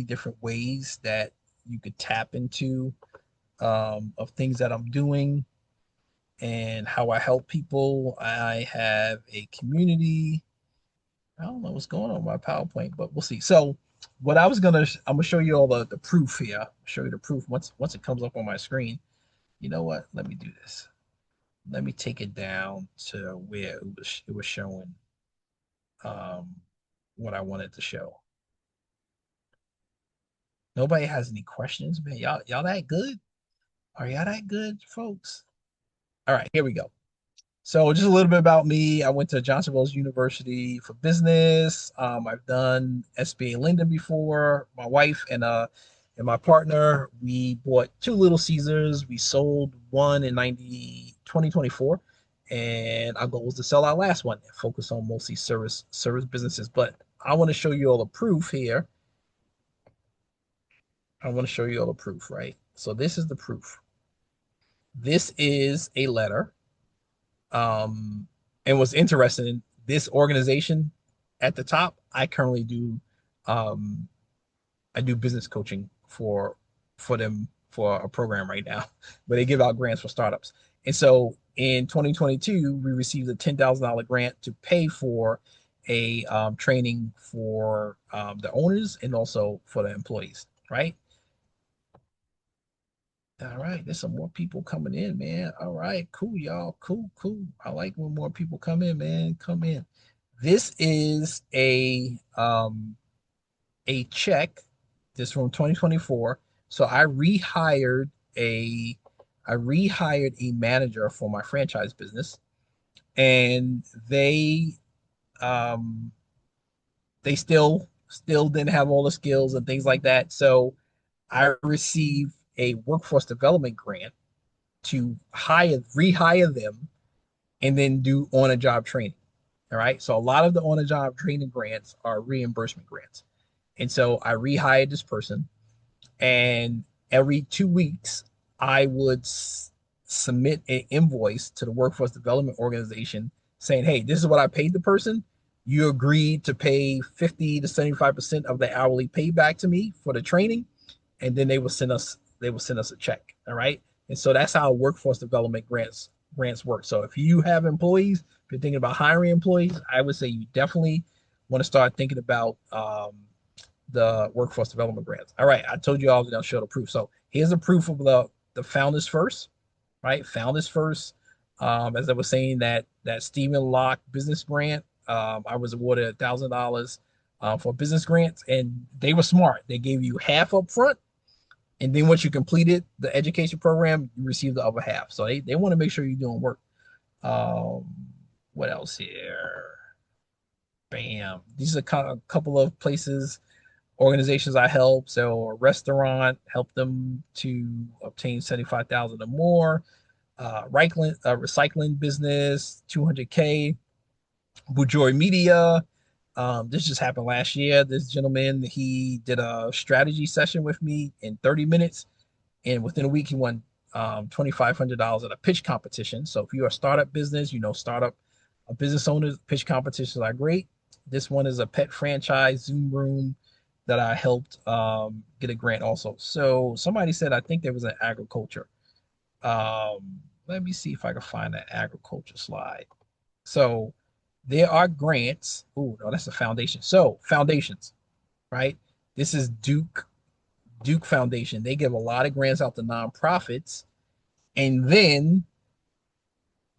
different ways that you could tap into of things that I'm doing and how I help people. I have a community. I don't know what's going on with my PowerPoint, but we'll see. So what I'm gonna show you all the proof here. I'll show you the proof once it comes up on my screen. You know what? Let me do this. Let me take it down to where it was showing um, what I wanted to show. Nobody has any questions, man. Y'all that good? Are y'all that good, folks? All right, here we go. So just a little bit about me. I went to Johnson Wales University for business. I've done SBA lending before. My wife and my partner, we bought two Little Caesars. We sold one in 2024, and our goal was to sell our last one and focus on mostly service businesses. But I want to show you all the proof here. I want to show you all the proof, right? So this is the proof. This is a letter. And what's interesting, this organization at the top, I currently do um I do business coaching for them for a program right now where they give out grants for startups. And so in 2022, we received a $10,000 grant to pay for a training for the owners and also for the employees, right? All right, there's some more people coming in, man. All right, cool, y'all. Cool. I like when more people come in, man. Come in. This is a check. This from 2024. So I rehired a I rehired a manager for my franchise business, and um, they still didn't have all the skills and things like that. So I received a workforce development grant to rehire them, and then do on a job training. All right. So a lot of the on a job training grants are reimbursement grants. And so I rehired this person, and every 2 weeks, I would submit an invoice to the workforce development organization saying, hey, this is what I paid the person. You agreed to pay 50 to 75% of the hourly pay back to me for the training, and then they will send us a check. All right. And so that's how workforce development grants work. So if you have employees, if you're thinking about hiring employees, I would say you definitely want to start thinking about the workforce development grants. All right, I told you I was going to show the proof. So here's the proof of the founders first, right? Founders first. As I was saying, that Stephen Locke business grant, I was awarded $1,000 for business grants, and they were smart. They gave you half up front, and then once you completed the education program, you received the other half. So they want to make sure you're doing work. Um, what else here? Bam. These are a couple of places, organizations I help. So a restaurant, help them to obtain 75,000 or more. Recycling business, 200K. Bujoy Media. This just happened last year. This gentleman, he did a strategy session with me in 30 minutes, and within a week he won $2,500 at a pitch competition. So if you're a startup business, startup business owners, pitch competitions are great. This one is a pet franchise Zoom room that I helped get a grant also. So somebody said, I think there was an agriculture. Let me see if I can find that agriculture slide. So there are grants. Oh no, that's a foundation. So foundations, right? This is Duke Foundation. They give a lot of grants out to nonprofits, and then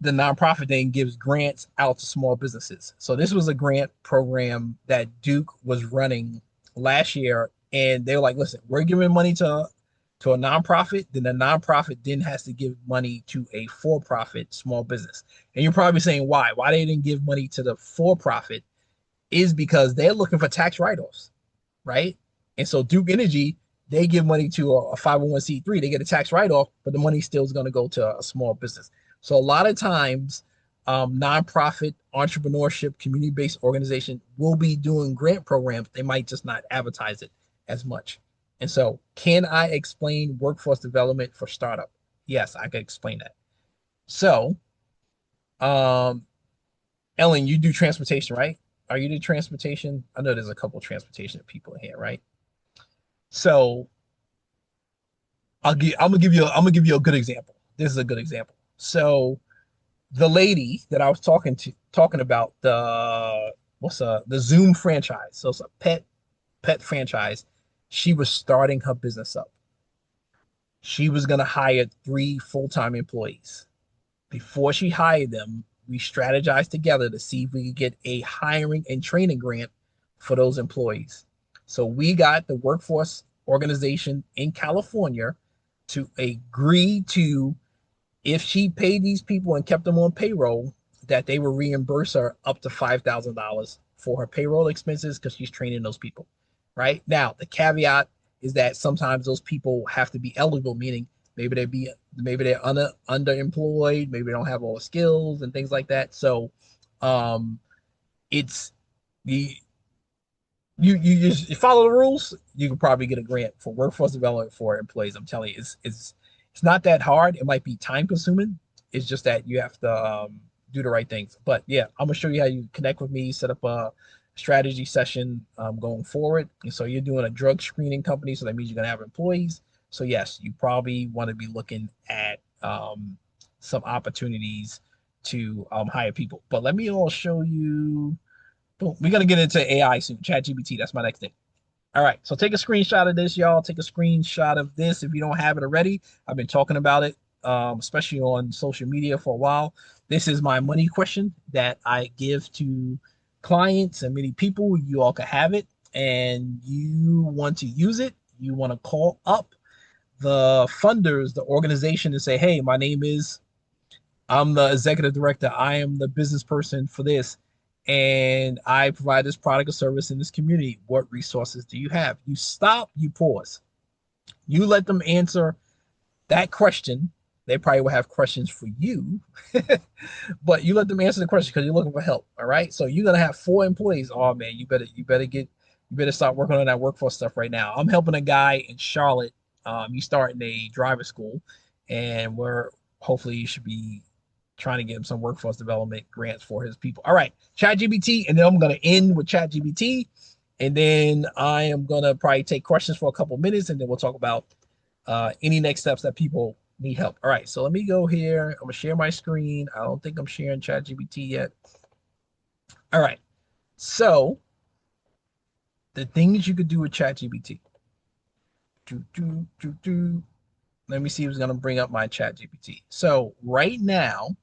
the nonprofit then gives grants out to small businesses. So this was a grant program that Duke was running last year, and they were like, "Listen, we're giving money to a nonprofit, then the nonprofit then has to give money to a for-profit small business." And you're probably saying, why? Why they didn't give money to the for-profit is because they're looking for tax write-offs, right? And so Duke Energy, they give money to a 501c3, they get a tax write-off, but the money still is going to go to a small business. So a lot of times, nonprofit, entrepreneurship, community-based organization will be doing grant programs. They might just not advertise it as much. And so, can I explain workforce development for startup? Yes, I can explain that. So, um, Ellen, you do transportation, right? Are you do transportation? I know there's a couple of transportation people in here, right? So I'm gonna give you a good example. This is a good example. So the lady that I was talking about, the Zoom franchise. So it's a pet franchise. She was starting her business up. She was gonna hire 3 full-time employees. Before she hired them, we strategized together to see if we could get a hiring and training grant for those employees. So we got the workforce organization in California to agree to, if she paid these people and kept them on payroll, that they will reimburse her up to $5,000 for her payroll expenses because she's training those people. Right now, the caveat is that sometimes those people have to be eligible, meaning maybe they're underemployed, maybe they don't have all the skills and things like that. So, um, it's the you just follow the rules, you can probably get a grant for workforce development for employees. I'm telling you, it's not that hard. It might be time consuming. It's just that you have to do the right things. But yeah, I'm gonna show you how you connect with me, set up a strategy session going forward. And so you're doing a drug screening company, so that means you're gonna have employees. So yes, you probably want to be looking at some opportunities to hire people. But let me all show you. Boom. We're gonna get into AI soon. ChatGPT. That's my next thing. All right. So take a screenshot of this, y'all. Take a screenshot of this if you don't have it already. I've been talking about it, especially on social media for a while. This is my money question that I give to clients and many people. You all can have it, and you want to use it. You want to call up the funders, the organization, and say, hey, my name is, I'm the executive director, I am the business person for this, and I provide this product or service in this community. What resources do you have? You stop, you pause, you let them answer that question. They probably will have questions for you, but you let them answer the question because you're looking for help. All right. So you're gonna have 4 employees. Oh man, you better start working on that workforce stuff right now. I'm helping a guy in Charlotte. He's starting a driver school, and we're hopefully you should be trying to get him some workforce development grants for his people. All right, ChatGPT, and then I'm gonna end with ChatGPT, and then I am gonna probably take questions for a couple minutes, and then we'll talk about any next steps that people need help. All right, so let me go here. I'm gonna share my screen. I don't think I'm sharing ChatGPT yet. All right, so the things you could do with ChatGPT. Do, do, do, do. Let me see who's gonna bring up my ChatGPT. So right now,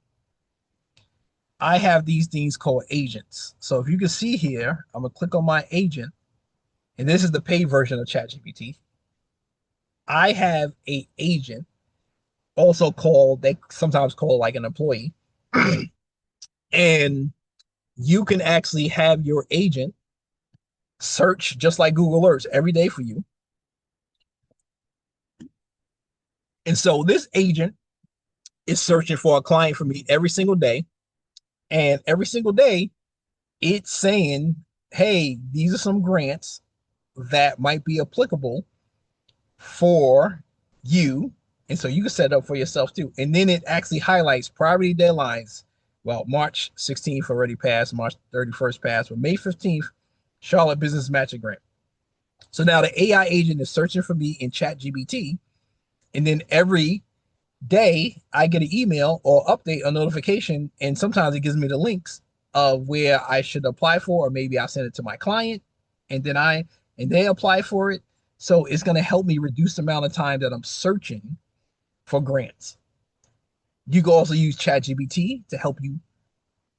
I have these things called agents. So if you can see here, I'm gonna click on my agent, and this is the paid version of ChatGPT. I have a agent, also called, they sometimes call it like an employee, and you can actually have your agent search just like Google Alerts every day for you. And so this agent is searching for a client for me every single day. And every single day, it's saying, hey, these are some grants that might be applicable for you. And so you can set it up for yourself too. And then it actually highlights priority deadlines. Well, March 16th already passed, March 31st passed, but May 15th, Charlotte Business Matching Grant. So now the AI agent is searching for me in ChatGPT, and then every day I get an email or update or notification, and sometimes it gives me the links of where I should apply for, or maybe I send it to my client, and then they apply for it. So it's going to help me reduce the amount of time that I'm searching for grants. You can also use ChatGPT to help you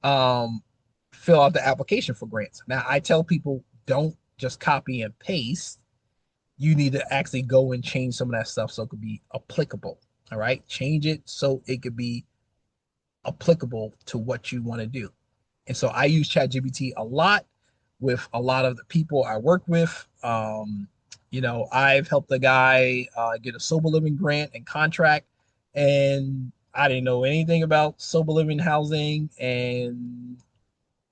um, fill out the application for grants. Now I tell people don't just copy and paste. You need to actually go and change some of that stuff so it could be applicable. All right. Change it so it could be applicable to what you want to do. And so I use ChatGPT a lot with a lot of the people I work with. I've helped a guy get a sober living grant and contract, and I didn't know anything about sober living housing and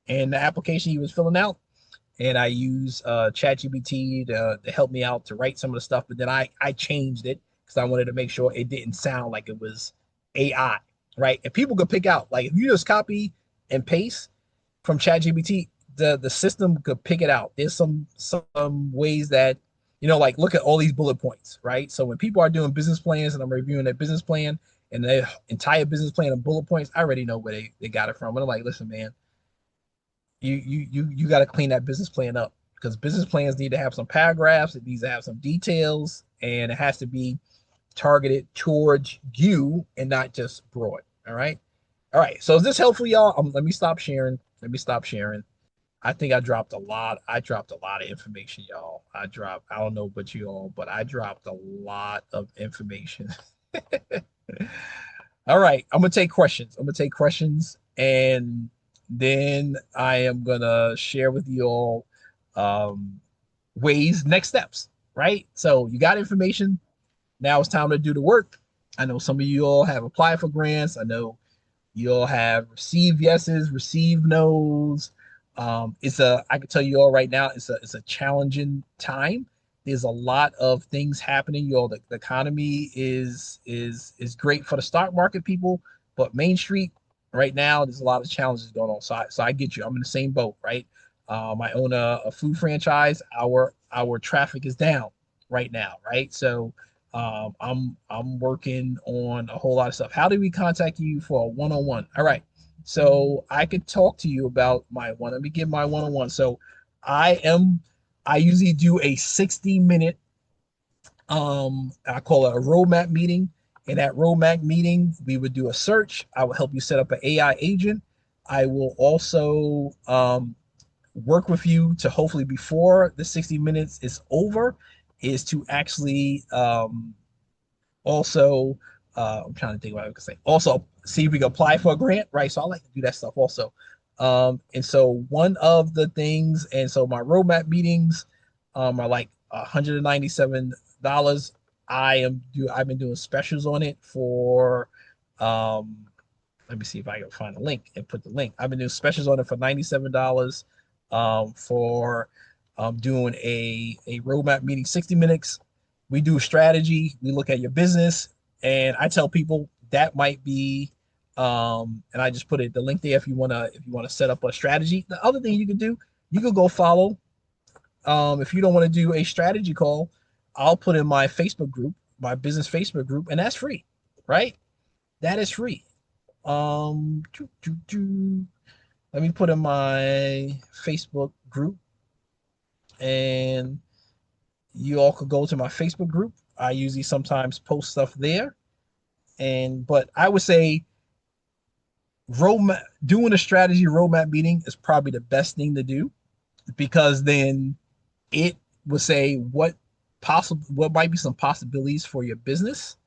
the application he was filling out, and I use ChatGPT to help me out to write some of the stuff. But then I changed it because I wanted to make sure it didn't sound like it was AI, right? And people could pick out, like, if you just copy and paste from ChatGPT, the system could pick it out. There's some ways that, like, look at all these bullet points, right? So when people are doing business plans and I'm reviewing their business plan and their entire business plan and bullet points, I already know where they got it from. And I'm like, listen, man, you got to clean that business plan up, because business plans need to have some paragraphs, it needs to have some details, and it has to be targeted towards you and not just broad. All right, so is this helpful, y'all? Let me stop sharing. I think I dropped a lot of information, y'all. I don't know about you all, but I dropped a lot of information. All right, I'm gonna take questions, and then I am gonna share with you all um, next steps. Right. So you got information. Now it's time to do the work. I know some of you all have applied for grants. I know you all have received yeses, received nos. I can tell you all right now, it's a challenging time. There's a lot of things happening. The economy is great for the stock market people, but Main Street right now, there's a lot of challenges going on. So I get you. I'm in the same boat, right? I own a food franchise. Our traffic is down right now, right? So I'm working on a whole lot of stuff. How do we contact you for a one-on-one? All right. So I could talk to you about my one. Let me give my one-on-one. So I am I usually do a 60-minute I call it a roadmap meeting. In that roadmap meeting, we would do a search. I will help you set up an AI agent. I will also work with you to, hopefully before the 60 minutes is over, is to actually Also, I'm trying to think what I was gonna say. Also, see if we can apply for a grant, right? So I like to do that stuff also. And so one of the things, and so my roadmap meetings, are like $197. I've been doing specials on it for um let me see if I can find a link and put the link. I've been doing specials on it for $97 for doing a roadmap meeting, 60 minutes. We do strategy, we look at your business, and I tell people that might be and I just put it the link there if you wanna set up a strategy. The other thing you can do, you can go follow if you don't want to do a strategy call, I'll put in my Facebook group, my business Facebook group, and that's free, right? That is free. Doo, doo, doo. Let me put in my Facebook group, and you all could go to my Facebook group. I usually sometimes post stuff there, and but I would say roadmap doing a strategy roadmap meeting is probably the best thing to do because then it would say what might be some possibilities for your business.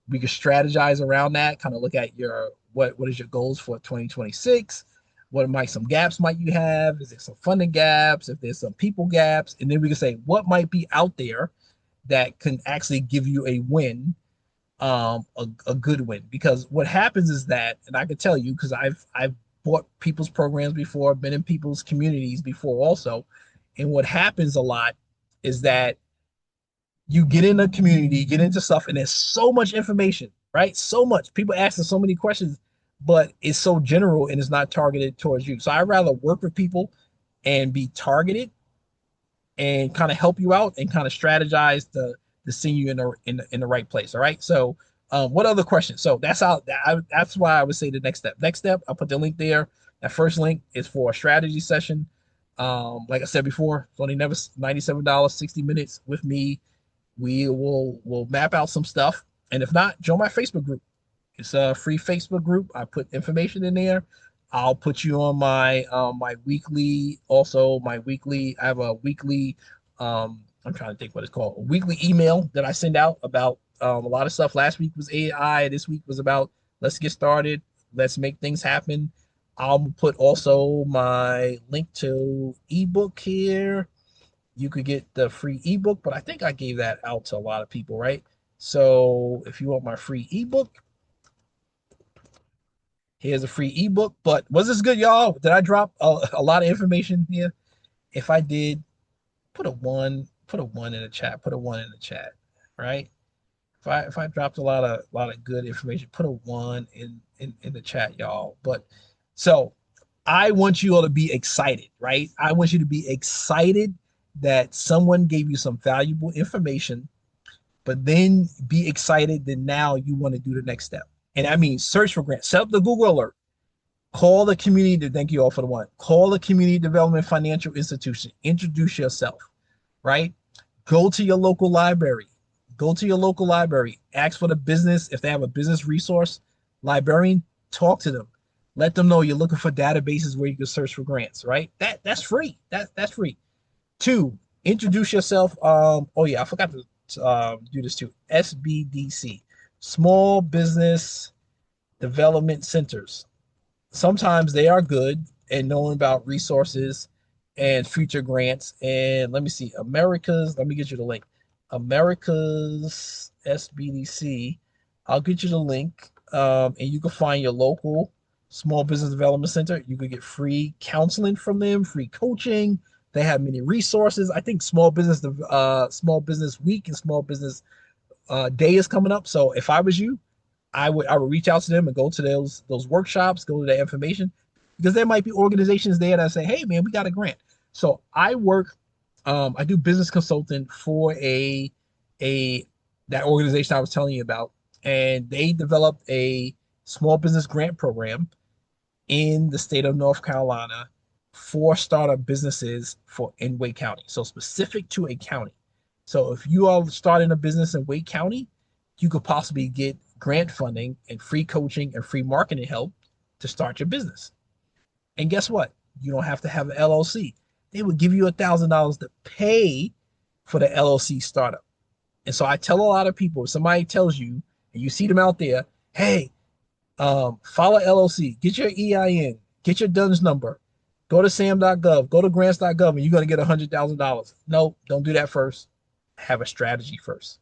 We could strategize around that, kind of look at your what is your goals for 2026. What might some gaps might you have? Is there some funding gaps? If there's some people gaps, and then we can say what might be out there that can actually give you a win, a good win. Because what happens is that, and I can tell you because I've bought people's programs before, been in people's communities before also, and what happens a lot is that you get in a community, get into stuff, and there's so much information, right? So much. People asking so many questions, but it's so general and it's not targeted towards you. So I'd rather work with people and be targeted and kind of help you out and kind of strategize to send you in the right place. All right. So what other questions? So that's why I would say the next step. Next step, I'll put the link there. That first link is for a strategy session. Like I said before, it's only never $97, 60 minutes with me. We'll map out some stuff, and if not, join my Facebook group. It's a free Facebook group. I put information in there. I'll put you on my weekly. Also, my weekly. I have a weekly. I'm trying to think what it's called. A weekly email that I send out about a lot of stuff. Last week was AI. This week was about let's get started. Let's make things happen. I'll put also my link to ebook here. You could get the free ebook, but I think I gave that out to a lot of people, right? So if you want my free ebook, here's a free ebook. But was this good, y'all? Did I drop a lot of information here? If I did, put a one in the chat, put a one in the chat, right? If I dropped a lot of good information, put a one in the chat, y'all. But so I want you all to be excited, right? I want you to be excited that someone gave you some valuable information, but then be excited that now you want to do the next step. And I mean, search for grants, set up the Google alert, call the community. Thank you all for the one. Call the community development financial institution, introduce yourself, right? Go to your local library. Go to your local library. Ask for the business. If they have a business resource librarian, talk to them. Let them know you're looking for databases where you can search for grants, right? That's free. That's free. Two, introduce yourself. Oh yeah, I forgot to do this too. SBDC, Small Business Development Centers. Sometimes they are good at knowing about resources and future grants. And let me see, let me get you the link. America's SBDC. I'll get you the link, and you can find your local small business development center. You could get free counseling from them, free coaching. They have many resources. I think small business week and small business day is coming up. So if I was you, I would reach out to them and go to those workshops, go to their information, because there might be organizations there that say, "Hey, man, we got a grant." So I do business consulting for a that organization I was telling you about, and they developed a small business grant program in the state of North Carolina for startup businesses for in Wake County. So specific to a county. So if you are starting a business in Wake County, you could possibly get grant funding and free coaching and free marketing help to start your business. And guess what? You don't have to have an LLC. They would give you $1,000 to pay for the LLC startup. And so I tell a lot of people, if somebody tells you and you see them out there, hey, follow LLC, get your EIN, get your DUNS number, go to sam.gov, go to grants.gov, and you're going to get $100,000. No, don't do that first. Have a strategy first.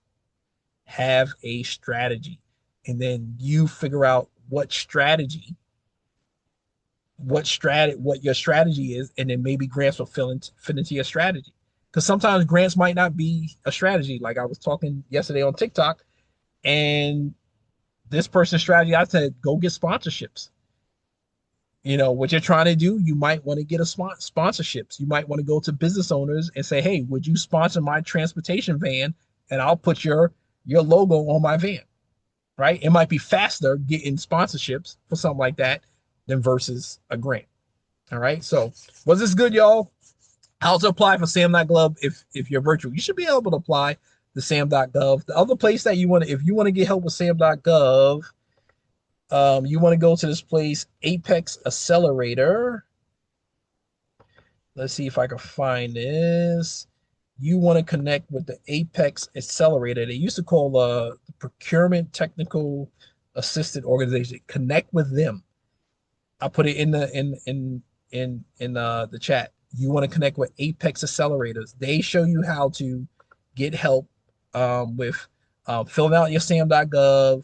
Have a strategy. And then you figure out what your strategy is, and then maybe grants will fit into your strategy. Because sometimes grants might not be a strategy. Like I was talking yesterday on TikTok, and this person's strategy, I said, go get sponsorships. What you're trying to do, you might want to get sponsorships. You might want to go to business owners and say, hey, would you sponsor my transportation van, and I'll put your logo on my van. Right, it might be faster getting sponsorships for something like that than versus a grant. All right, so was this good, y'all? How to apply for sam.gov if you're virtual. You should be able to apply to sam.gov. The other place that you want to, if you want to get help with sam.gov, you want to go to this place, Apex Accelerator. Let's see if I can find this. You want to connect with the Apex Accelerator. They used to call the Procurement Technical Assistant Organization. Connect with them. I put it in the chat. You want to connect with Apex Accelerators. They show you how to get help with filling out your sam.gov.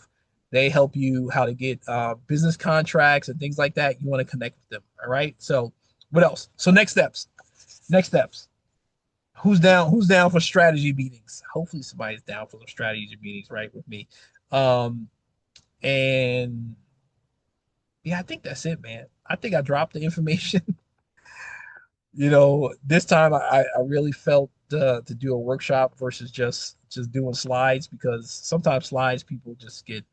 They help you how to get business contracts and things like that. You want to connect with them. All right. So what else? So next steps. Next steps. Who's down? Who's down for strategy meetings? Hopefully somebody's down for some strategy meetings, right, with me. Um, and yeah, I think that's it, man. I think I dropped the information. This time I really felt to do a workshop versus just doing slides, because sometimes slides people just get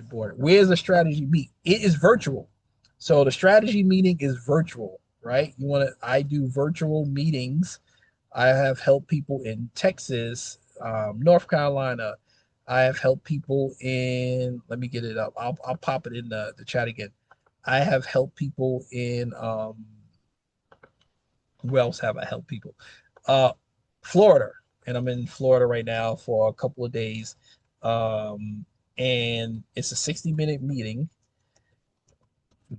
bored. Where's the strategy meet? It is virtual. So the strategy meeting is virtual, right? I do virtual meetings. I have helped people in Texas, North Carolina. I have helped people in, let me get it up. I'll pop it in the chat again. I have helped people in, where else have I helped people? Uh, Florida. And I'm in Florida right now for a couple of days. Um, and it's a 60-minute meeting,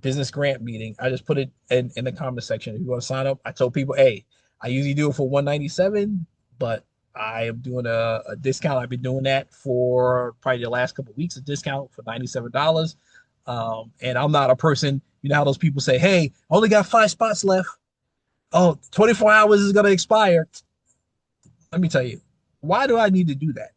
business grant meeting. I just put it in the comment section. If you want to sign up, I told people, hey, I usually do it for 197, but I am doing a discount. I've been doing that for probably the last couple of weeks, a discount for $97. And I'm not a person, how those people say, hey, I only got 5 spots left. Oh, 24 hours is going to expire. Let me tell you, why do I need to do that?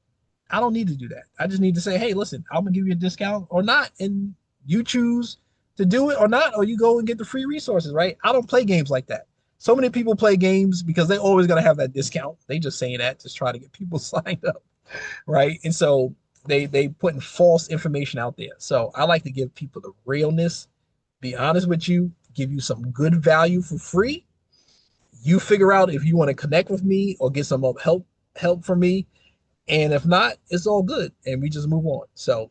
I don't need to do that. I just need to say, hey, listen, I'm gonna give you a discount or not, and you choose to do it or not, or you go and get the free resources, right? I don't play games like that. So many people play games because they always gonna have that discount. They just saying that to try to get people signed up, right? And so they putting false information out there. So I like to give people the realness, be honest with you, give you some good value for free. You figure out if you want to connect with me or get some help from me, and if not, it's all good. And we just move on. So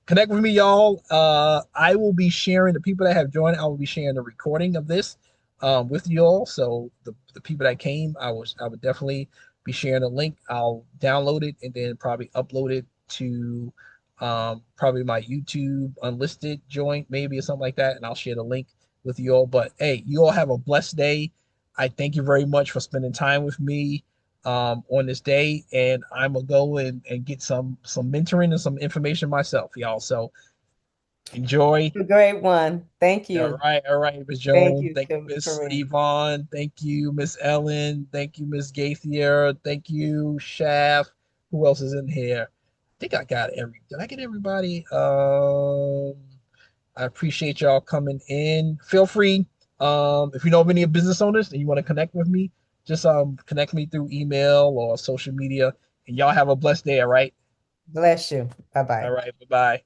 connect with me, y'all. I will be sharing the people that have joined, I will be sharing the recording of this with you all. So the people that came, I would definitely be sharing a link. I'll download it and then probably upload it to probably my YouTube unlisted joint, maybe, or something like that. And I'll share the link with you all. But hey, you all have a blessed day. I thank you very much for spending time with me on this day, and I'm gonna go and get some mentoring and some information myself, y'all. So enjoy. A great one. Thank All you. right, all right, Miss Thank Joan. you, Thank you, Miss Karriem. Yvonne. Thank you, Miss Ellen. Thank you, Miss Gaithier. Thank you, Shaft. Who else is in here? I think I got did I get everybody? I appreciate y'all coming in. Feel free, if you know of any business owners and you want to connect with me, just connect me through email or social media. And y'all have a blessed day, all right? Bless you. All Bye-bye. right, bye-bye.